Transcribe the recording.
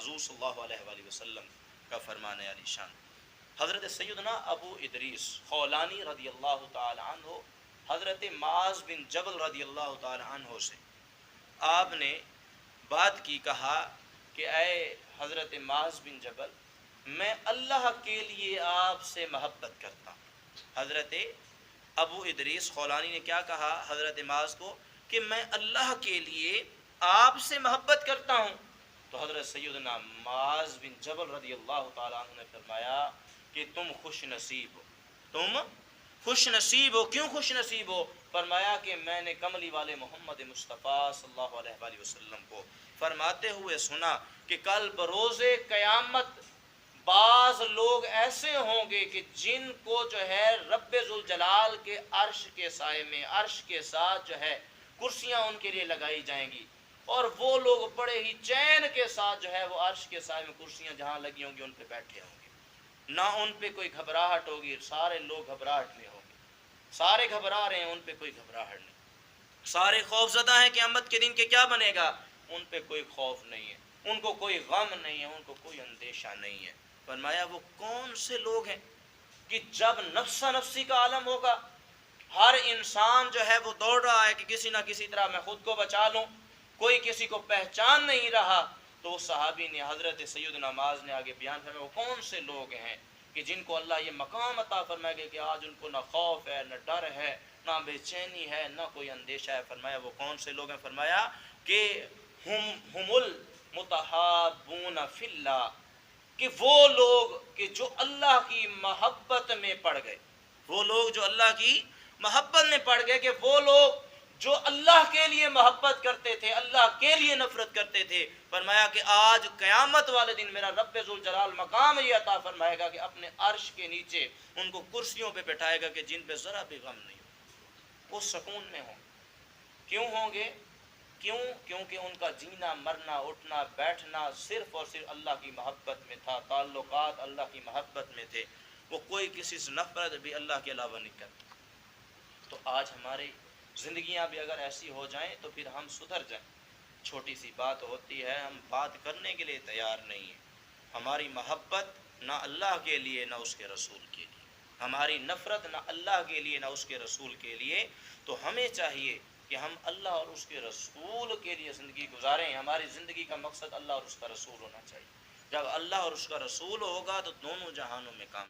حضور صلی اللہ علیہ وآلہ وسلم کا فرمان علی شان۔ حضرت سیدنا ابو ادریس خولانی رضی اللہ تعالی عنہ حضرت معاذ بن جبل رضی اللہ تعالی عنہ سے آپ نے بات کی، کہا کہ اے حضرت معاذ بن جبل، میں اللہ کے لیے آپ سے محبت کرتا ہوں۔ حضرت ابو ادریس خولانی نے کیا کہا حضرت معاذ کو کہ میں اللہ کے لیے آپ سے محبت کرتا ہوں۔ تو حضرت سیدنا معاذ بن جبل رضی اللہ تعالیٰ عنہ نے فرمایا کہ تم خوش نصیب ہو، تم خوش نصیب ہو۔ کیوں خوش نصیب ہو؟ فرمایا کہ میں نے کملی والے محمد مصطفیٰ صلی اللہ علیہ وآلہ وسلم کو فرماتے ہوئے سنا کہ کل بروز قیامت بعض لوگ ایسے ہوں گے کہ جن کو جو ہے رب ذوالجلال کے عرش کے سائے میں عرش کے ساتھ جو ہے کرسیاں ان کے لیے لگائی جائیں گی، اور وہ لوگ بڑے ہی چین کے ساتھ جو ہے وہ عرش کے سائے میں کرسیاں جہاں لگی ہوں گی ان پہ بیٹھے ہوں گے، نہ ان پہ کوئی گھبراہٹ ہوگی، سارے لوگ گھبراہٹ میں ہوں گے، سارے گھبرا رہے ہیں، ان پہ کوئی گھبراہٹ نہیں، سارے خوف زدہ ہیں قیامت کے دن کے کیا بنے گا، ان پہ کوئی خوف نہیں ہے، ان کو کوئی غم نہیں ہے، ان کو کوئی اندیشہ نہیں ہے۔ فرمایا وہ کون سے لوگ ہیں کہ جب نفسا نفسی کا عالم ہوگا، ہر انسان جو ہے وہ دوڑ رہا ہے کہ کسی نہ کسی طرح میں خود کو بچا لوں، کوئی کسی کو پہچان نہیں رہا، تو صحابی نے حضرت سیدنا معاذ نے آگے بیان فرمایا وہ کون سے لوگ ہیں کہ جن کو اللہ یہ مقام عطا فرمائے گا کہ آج ان کو نہ خوف ہے، نہ ڈر ہے، نہ بے چینی ہے، نہ کوئی اندیشہ ہے۔ فرمایا وہ کون سے لوگ ہیں؟ فرمایا کہ ہم المتحابون فی اللہ، کہ وہ لوگ کہ جو اللہ کی محبت میں پڑ گئے، وہ لوگ جو اللہ کی محبت میں پڑ گئے، کہ وہ لوگ جو اللہ کے لیے محبت کرتے تھے، اللہ کے لیے نفرت کرتے تھے۔ فرمایا کہ آج قیامت والے دن میرا رب ذوالجلال مقام یہ عطا فرمائے گا کہ اپنے عرش کے نیچے ان کو کرسیوں پہ بٹھائے گا کہ جن پہ ذرا بھی غم نہیں ہو، وہ سکون میں ہوں۔ کیوں ہوں گے؟ کیونکہ ان کا جینا مرنا اٹھنا بیٹھنا صرف اور صرف اللہ کی محبت میں تھا، تعلقات اللہ کی محبت میں تھے، وہ کوئی کسی سے نفرت بھی اللہ کے علاوہ نہیں کرتا۔ تو آج ہماری زندگیاں بھی اگر ایسی ہو جائیں تو پھر ہم سدھر جائیں۔ چھوٹی سی بات ہوتی ہے، ہم بات کرنے کے لیے تیار نہیں ہیں، ہماری محبت نہ اللہ کے لیے نہ اس کے رسول کے لیے، ہماری نفرت نہ اللہ کے لیے نہ اس کے رسول کے لیے۔ تو ہمیں چاہیے کہ ہم اللہ اور اس کے رسول کے لیے زندگی گزاریں۔ ہماری زندگی کا مقصد اللہ اور اس کا رسول ہونا چاہیے۔ جب اللہ اور اس کا رسول ہوگا تو دونوں جہانوں میں کام